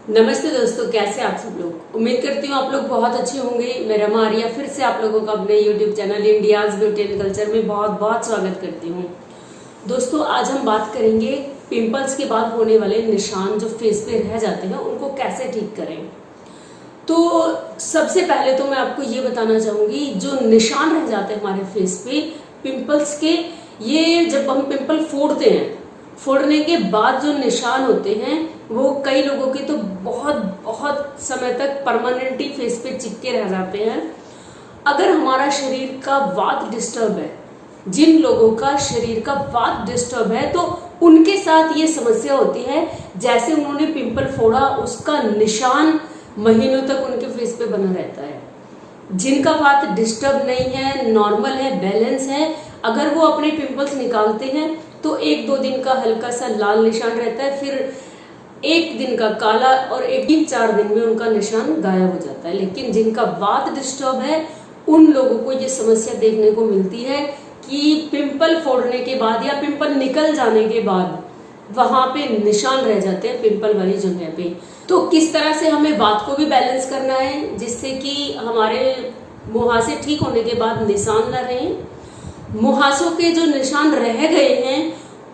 नमस्ते दोस्तों, कैसे आप सब लोग। उम्मीद करती हूँ आप लोग बहुत अच्छे होंगे। मैं रमा आर्या फिर से आप लोगों का अपने YouTube channel India's beauty and culture में बहुत बहुत स्वागत करती हूँ। दोस्तों, आज हम बात करेंगे पिंपल्स के बाद होने वाले निशान जो फेस पे रह जाते हैं उनको कैसे ठीक करें। तो सबसे पहले तो मैं आपको ये बताना चाहूंगी, जो निशान रह जाते हैं हमारे फेस पे पिंपल्स के, ये जब हम पिंपल फोड़ते हैं, फोड़ने के बाद जो निशान होते हैं वो कई लोगों के तो बहुत बहुत समय तक परमानेंटली फेस पे चिपके रह जाते हैं। अगर हमारा शरीर का वात डिस्टर्ब है, जिन लोगों का शरीर का वात डिस्टर्ब है, तो उनके साथ ये समस्या होती है। जैसे उन्होंने पिंपल फोड़ा, उसका निशान महीनों तक उनके फेस पे बना रहता है। जिनका वात डिस्टर्ब नहीं है, नॉर्मल है, बैलेंस है, अगर वो अपने पिंपल्स निकालते हैं तो 1-2 दिन का हल्का सा लाल निशान रहता है, फिर 1 दिन का काला, और 3-4 दिन में उनका निशान गायब हो जाता है। लेकिन जिनका वात डिस्टर्ब है उन लोगों को ये समस्या देखने को मिलती है कि पिंपल फोड़ने के बाद या पिंपल निकल जाने के बाद वहां पे निशान रह जाते हैं पिंपल वाली जगह पे। तो किस तरह से हमें वात को भी बैलेंस करना है जिससे कि हमारे मुहासे ठीक होने के बाद निशान न रहें। मुहासों के जो निशान रह गए हैं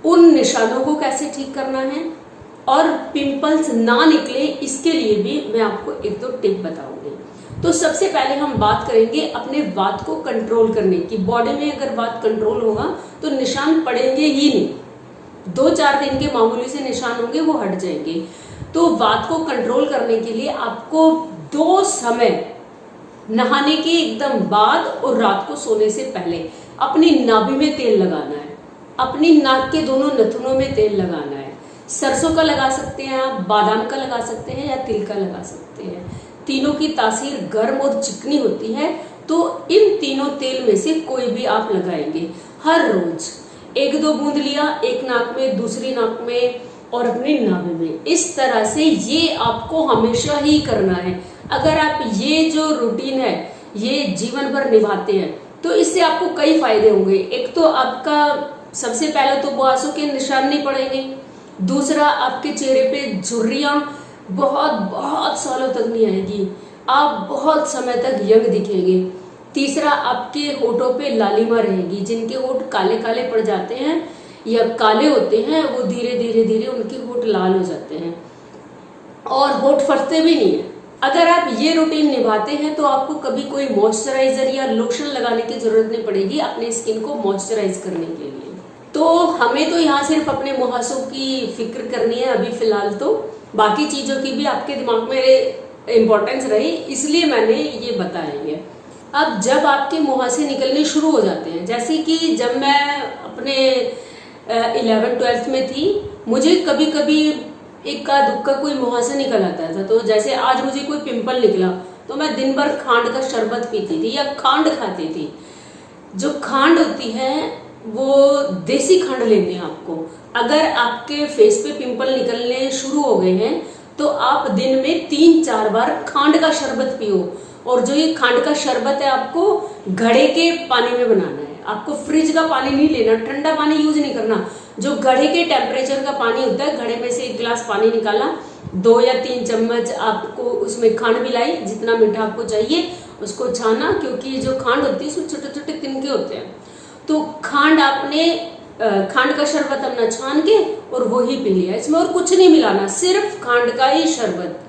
उन निशानों को कैसे ठीक करना है, और पिंपल्स ना निकले इसके लिए भी मैं आपको 1-2 टिप बताऊंगी। तो सबसे पहले हम बात करेंगे अपने वात को कंट्रोल करने की। बॉडी में अगर वात कंट्रोल होगा तो निशान पड़ेंगे ही नहीं। 2-4 दिन के मामूली से निशान होंगे, वो हट जाएंगे। तो वात को कंट्रोल करने के लिए आपको 2 समय, नहाने के एकदम बाद और रात को सोने से पहले, अपनी नाभि में तेल लगाना है। अपनी नाक के दोनों नथुनों में तेल लगाना है। सरसों का लगा सकते हैं आप, बादाम का लगा सकते हैं, या तिल का लगा सकते हैं। तीनों की तासीर गर्म और चिकनी होती है, तो इन तीनों तेल में से कोई भी आप लगाएंगे हर रोज। 1-2 बूंद लिया, एक नाक में, दूसरी नाक में, और अपनी नाभि में। इस तरह से ये आपको हमेशा ही करना है। अगर आप ये जो रूटीन है ये जीवन भर निभाते हैं तो इससे आपको कई फायदे होंगे। एक तो आपका सबसे पहले तो मुहासों के निशान नहीं पड़ेंगे। दूसरा, आपके चेहरे पे झुर्रियां बहुत बहुत सालों तक नहीं आएगी, आप बहुत समय तक यंग दिखेंगे। तीसरा, आपके होठों पे लालिमा रहेगी। जिनके होठ काले काले पड़ जाते हैं या काले होते हैं, वो धीरे धीरे धीरे उनके होठ लाल हो जाते हैं, और होठ फटते भी नहीं है। अगर आप ये रूटीन निभाते हैं तो आपको कभी कोई मॉइस्चराइजर या लोशन लगाने की जरूरत नहीं पड़ेगी अपने स्किन को मॉइस्चराइज करने के लिए। तो हमें तो यहाँ सिर्फ अपने मुहासों की फिक्र करनी है अभी फिलहाल। तो बाकी चीजों की भी आपके दिमाग में इम्पोर्टेंस रही, इसलिए मैंने ये बताया है। अब जब आपके मुहासे निकलने शुरू हो जाते हैं, जैसे कि जब मैं अपने 11th-12th में थी, मुझे कभी कभी इक्का दुक्का कोई मुहासा निकल आता था। तो जैसे आज मुझे कोई पिंपल निकला तो मैं दिन भर खांड का शरबत पीती थी या खांड खाती थी। जो खांड होती है वो देसी खांड लेनी है आपको। अगर आपके फेस पे पिंपल निकलने शुरू हो गए हैं तो आप दिन में 3-4 बार खांड का शरबत पियो। और जो ये खांड का शरबत है आपको घड़े के पानी में बनाना है। आपको फ्रिज का पानी नहीं लेना, ठंडा पानी यूज नहीं करना। जो घड़े के टेम्परेचर का पानी होता है, घड़े में से 1 गिलास पानी निकाला, 2 या 3 चम्मच आपको उसमें खांड मिलाई, जितना मीठा आपको चाहिए उसको छाना, क्योंकि जो खांड होती है उसमें छोटे छोटे तिनके होते हैं। तो खांड आपने खांड का शरबत अपना छान के और वो ही पी लिया। इसमें और कुछ नहीं मिलाना, सिर्फ खांड का ही शरबत।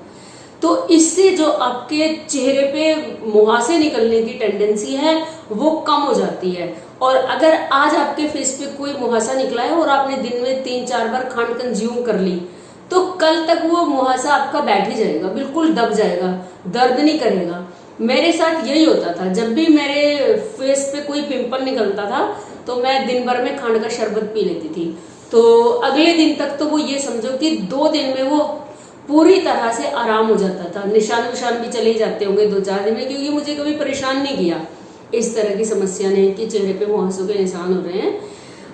तो इससे जो आपके चेहरे पे मुहासे निकलने की टेंडेंसी है वो कम हो जाती है। और अगर आज आपके फेस पे कोई मुहासा निकला है और आपने दिन में 3-4 बार खांड कंज्यूम कर ली, तो कल तक वो मुहासा आपका बैठ ही जाएगा, बिल्कुल दब जाएगा, दर्द नहीं करेगा। मेरे साथ यही होता था। जब भी मेरे फेस पे कोई पिंपल निकलता था तो मैं दिन भर में खांड का शरबत पी लेती थी। तो अगले दिन तक तो वो ये समझो कि 2 दिन में वो पूरी तरह से आराम हो जाता था। निशान विशान भी चले जाते होंगे 2-4 दिन में, क्योंकि मुझे कभी परेशान नहीं किया इस तरह की समस्या ने कि चेहरे पे मुहासों के निशान हो रहे हैं।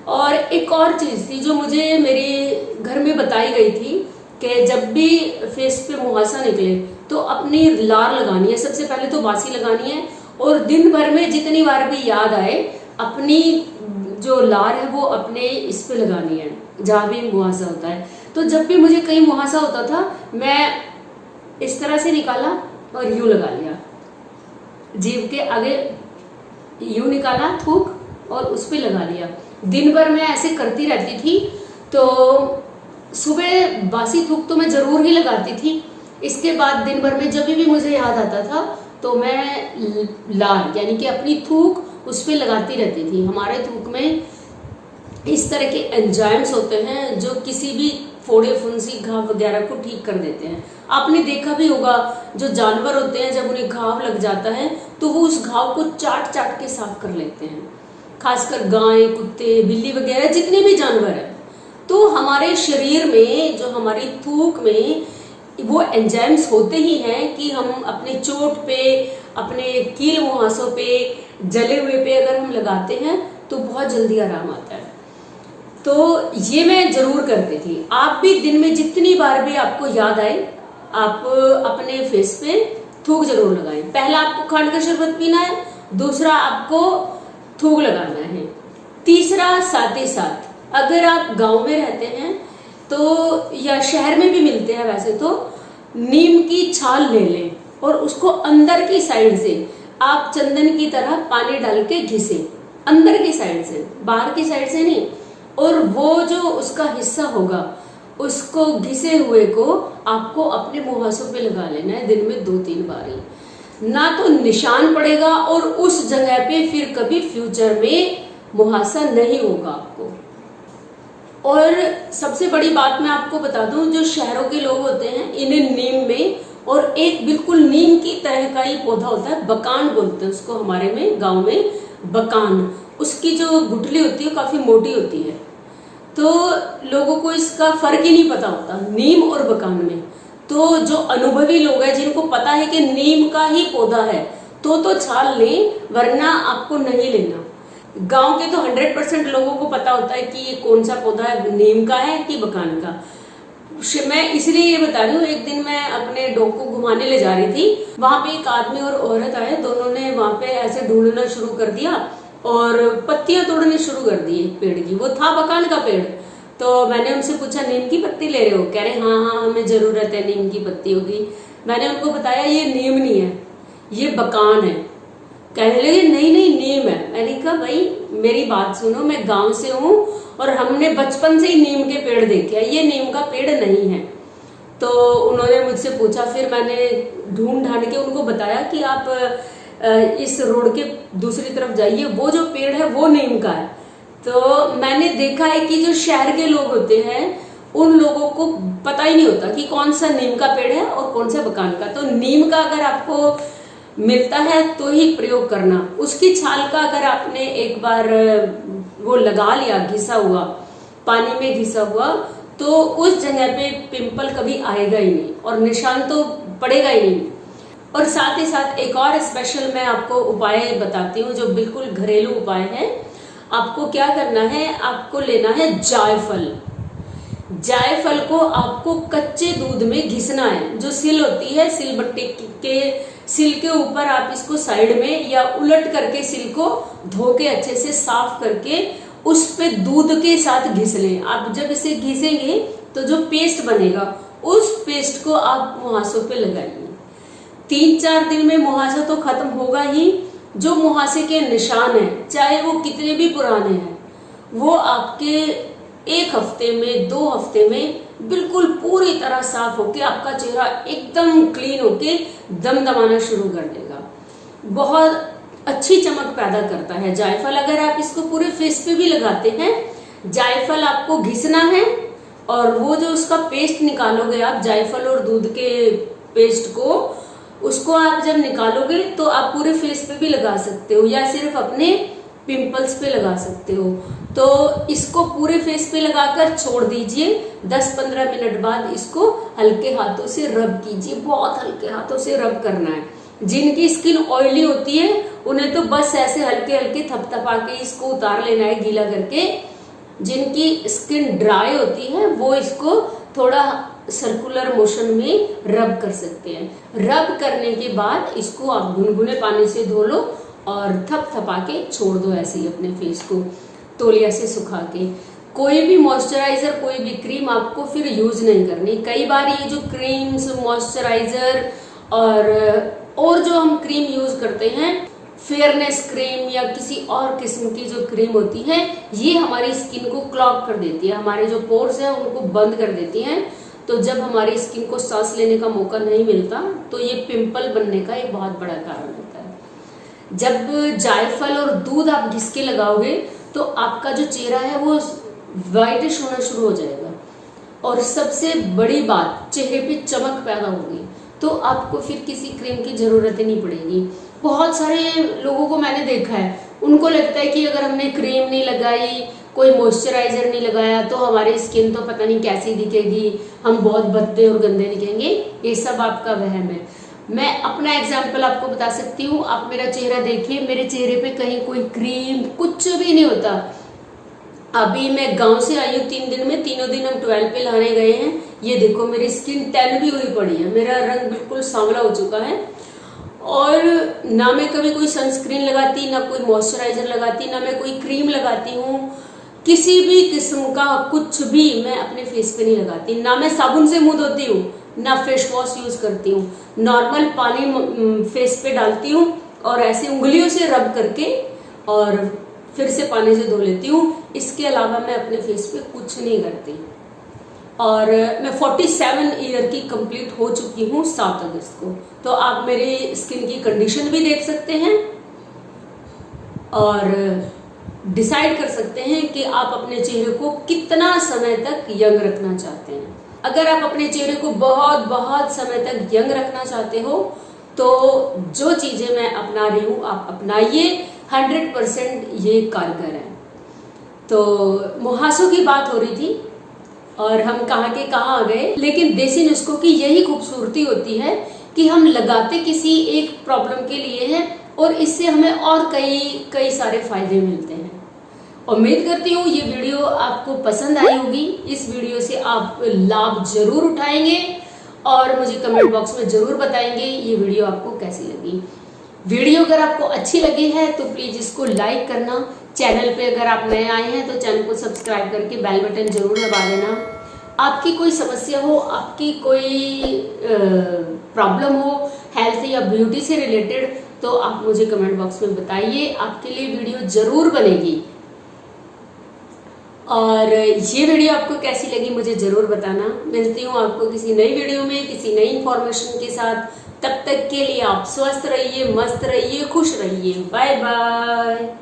और एक और चीज थी जो मुझे मेरे घर में बताई गई थी कि जब भी फेस पे मुहासा निकले तो अपनी लार लगानी है। सबसे पहले तो वासी लगानी है, और दिन भर में जितनी बार भी याद आए अपनी जो लार है वो अपने इस पे लगानी है जहाँ भी मुहासा होता है। तो जब भी मुझे कहीं मुहासा होता था मैं इस तरह से निकाला और यूं लगा लिया, जीभ के आगे यूं निकाला थूक और उस पे लगा लिया। दिन भर मैं ऐसे करती रहती थी। तो सुबह बासी थूक तो मैं जरूर ही लगाती थी। इसके बाद दिन भर में जब भी मुझे याद आता था तो मैं लार यानी कि अपनी थूक उस पे लगाती रहती थी। हमारे थूक में इस तरह के एंजाइम्स होते हैं जो किसी भी फोड़े फुंसी घाव वगैरह को ठीक कर देते हैं। आपने देखा भी होगा जो जानवर होते हैं जब उन्हें घाव लग जाता है तो वो उस घाव को चाट चाट के साफ कर लेते हैं, खासकर गाय, कुत्ते, बिल्ली वगैरह जितने भी जानवर हैं। तो हमारे शरीर में जो हमारी थूक में वो एंजाइम्स होते ही हैं कि हम अपने चोट पे, अपने कील मुहासों पे, जले हुए पे अगर हम लगाते हैं तो बहुत जल्दी आराम आता है। तो ये मैं जरूर करती थी। आप भी दिन में जितनी बार भी आपको याद आए आप अपने फेस पे थूक जरूर लगाएं। पहला आपको खांड का शरबत पीना है, दूसरा आपको थूक लगाना है, तीसरा साथ ही साथ अगर आप गांव में रहते हैं तो या शहर में भी मिलते हैं वैसे तो, नीम की छाल ले लें और उसको अंदर की साइड से आप चंदन की तरह पानी डाल के घिसे, अंदर की साइड से, बाहर की साइड से नहीं। और वो जो उसका हिस्सा होगा उसको घिसे हुए को आपको अपने मुहासों पे लगा लेना है दिन में 2-3 बार। ना तो निशान पड़ेगा और उस जगह पे फिर कभी फ्यूचर में मुहासा नहीं होगा आपको। और सबसे बड़ी बात मैं आपको बता दूं, जो शहरों के लोग होते हैं इन्हें नीम में, और एक बिल्कुल नीम की तरह का ही पौधा होता है, बकान बोलते हैं उसको हमारे में, गांव में बकान। उसकी जो गुठली होती है काफी मोटी होती है। तो लोगों को इसका फर्क ही नहीं पता होता नीम और बकान में। तो जो अनुभवी लोग हैं जिनको पता है कि नीम का ही पौधा है तो छाल लें, वरना आपको नहीं लेना। गांव के तो 100% लोगों को पता होता है कि ये कौन सा पौधा है, नीम का है कि बकान का। मैं इसलिए ये बता रही हूँ, एक दिन मैं अपने डॉग को घुमाने ले जा रही थी, वहां पे एक आदमी और औरत आए, दोनों ने वहां पे ऐसे ढूंढना शुरू कर दिया और पत्तियां तोड़ने शुरू कर दी एक पेड़ की। वो था बकान का पेड़। तो मैंने उनसे पूछा नीम की पत्ती ले रहे हो? कह रहे हाँ हमें जरूरत है नीम की पत्तियों की। मैंने उनको बताया ये नीम नहीं है, ये बकान है। कहने लगे नहीं नीम है। मैंने कहा भाई मेरी बात सुनो, मैं गांव से हूँ और हमने बचपन से ही नीम के पेड़ देखे हैं, ये नीम का पेड़ नहीं है। तो उन्होंने मुझसे पूछा, फिर मैंने ढूंढ ढांड के उनको बताया कि आप इस रोड के दूसरी तरफ जाइए, वो जो पेड़ है वो नीम का है। तो मैंने देखा है कि जो शहर के लोग होते हैं उन लोगों को पता ही नहीं होता कि कौन सा नीम का पेड़ है और कौन सा बकान का। तो नीम का अगर आपको मिलता है तो ही प्रयोग करना। उसकी छाल का अगर आपने एक बार वो लगा लिया घिसा हुआ, पानी में घिसा हुआ, तो उस जगह पे पिंपल कभी आएगा ही नहीं और निशान तो पड़ेगा ही नहीं। और साथ ही साथ एक और स्पेशल मैं आपको उपाय बताती हूँ जो बिल्कुल घरेलू उपाय है। आपको क्या करना है, आपको लेना है जायफल। जायफल को आपको कच्चे दूध में घिसना है। जो सिल होती है, सिल बट्टे के सिल के ऊपर आप इसको साइड में या उलट करके सिल को धो के अच्छे से साफ करके उस पे दूध के साथ घिस लें। आप जब इसे घिसेंगे तो जो पेस्ट बनेगा उस पेस्ट को आप मुहासों पे लगाइए। 3-4 दिन में मुहासा तो खत्म होगा ही। जो मुहासे के निशान हैं चाहे वो कितने भी पुराने हैं, वो आपके 1 हफ्ते में 2 हफ्ते में बिल्कुल पूरी तरह साफ होके आपका चेहरा एकदम क्लीन होके दमदमाना शुरू कर देगा। बहुत अच्छी चमक पैदा करता है जायफल। अगर आप इसको पूरे फेस पे भी लगाते हैं, जायफल आपको घिसना है और वो जो उसका पेस्ट निकालोगे आप, जायफल और दूध के पेस्ट को, उसको आप जब निकालोगे तो आप पूरे फेस पे भी लगा सकते हो या सिर्फ अपने पिंपल्स पे लगा सकते हो। तो इसको पूरे फेस पे लगाकर छोड़ दीजिए। 10-15 मिनट बाद इसको हल्के हाथों से रब कीजिए, बहुत हल्के हाथों से रब करना है। जिनकी स्किन ऑयली होती है उन्हें तो बस ऐसे हल्के हल्के थपथपा के इसको उतार लेना है गीला करके। जिनकी स्किन ड्राई होती है वो इसको थोड़ा सर्कुलर मोशन में रब कर सकते हैं। रब करने के बाद इसको आप गुनगुने पानी से धो लो और थपथपा के छोड़ दो ऐसे ही अपने फेस को तौलिया से सुखा के। कोई भी मॉइस्चराइजर, कोई भी क्रीम आपको फिर यूज नहीं करनी। कई बार ये जो क्रीम्स, मॉइस्चराइजर और जो हम क्रीम यूज करते हैं, फेयरनेस क्रीम या किसी और किस्म की जो क्रीम होती है, ये हमारी स्किन को क्लॉग कर देती है, हमारे जो पोर्स है उनको बंद कर देती हैं। तो जब हमारी स्किन को सांस लेने का मौका नहीं मिलता तो ये पिंपल बनने का एक बहुत बड़ा कारण होता है। जब जायफल और दूध आप घिस के लगाओगे तो आपका जो चेहरा है वो वाइटिश होना शुरू हो जाएगा, और सबसे बड़ी बात, चेहरे पे चमक पैदा होगी। तो आपको फिर किसी क्रीम की जरूरत ही नहीं पड़ेगी। बहुत सारे लोगों को मैंने देखा है, उनको लगता है कि अगर हमने क्रीम नहीं लगाई, कोई मॉइस्चराइजर नहीं लगाया तो हमारी स्किन तो पता नहीं कैसी दिखेगी, हम बहुत भद्दे और गंदे दिखेंगे। ये सब आपका वहम है। मैं अपना एग्जाम्पल आपको बता सकती हूँ। आप मेरा चेहरा देखिए, मेरे चेहरे पे कहीं कोई क्रीम कुछ भी नहीं होता। अभी मैं गांव से आई हूँ 3 दिन में, तीनों दिन हम 12 पे नहाने गए हैं। ये देखो मेरी स्किन टैन भी हुई पड़ी है, मेरा रंग बिल्कुल सांवला हो चुका है। और ना मैं कभी कोई सनस्क्रीन लगाती, ना कोई मॉइस्चराइजर लगाती, ना मैं कोई क्रीम लगाती हूँ। किसी भी किस्म का कुछ भी मैं अपने फेस पे नहीं लगाती। ना मैं साबुन से मुंह धोती हूँ, ना फेस वॉश यूज करती हूँ। नॉर्मल पानी फेस पे डालती हूँ और ऐसे उंगलियों से रब करके और फिर से पानी से धो लेती हूँ। इसके अलावा मैं अपने फेस पे कुछ नहीं करती। और मैं 47 ईयर की कंप्लीट हो चुकी हूँ 7 अगस्त को। तो आप मेरी स्किन की कंडीशन भी देख सकते हैं और डिसाइड कर सकते हैं कि आप अपने चेहरे को कितना समय तक यंग रखना चाहते हैं। अगर आप अपने चेहरे को बहुत बहुत समय तक यंग रखना चाहते हो तो जो चीजें मैं अपना रही हूँ आप अपनाइए, 100% ये कारगर है। तो मुहासों की बात हो रही थी और हम कहाँ के कहाँ आ गए। लेकिन देसी नुस्खों की यही खूबसूरती होती है कि हम लगाते किसी एक प्रॉब्लम के लिए हैं और इससे हमें और कई सारे फायदे मिलते हैं। उम्मीद करती हूँ ये वीडियो आपको पसंद आई होगी। इस वीडियो से आप लाभ जरूर उठाएंगे और मुझे कमेंट बॉक्स में जरूर बताएंगे ये वीडियो आपको कैसी लगी। वीडियो अगर आपको अच्छी लगी है तो प्लीज इसको लाइक करना। चैनल पे अगर आप नए आए हैं तो चैनल को सब्सक्राइब करके बेल बटन जरूर दबा देना। आपकी कोई समस्या हो, आपकी कोई प्रॉब्लम हो हेल्थ या ब्यूटी से रिलेटेड, तो आप मुझे कमेंट बॉक्स में बताइए, आपके लिए वीडियो जरूर बनेगी। और ये वीडियो आपको कैसी लगी मुझे जरूर बताना। मिलती हूँ आपको किसी नई वीडियो में किसी नई इंफॉर्मेशन के साथ। तब तक के लिए आप स्वस्थ रहिए, मस्त रहिए, खुश रहिए। Bye bye.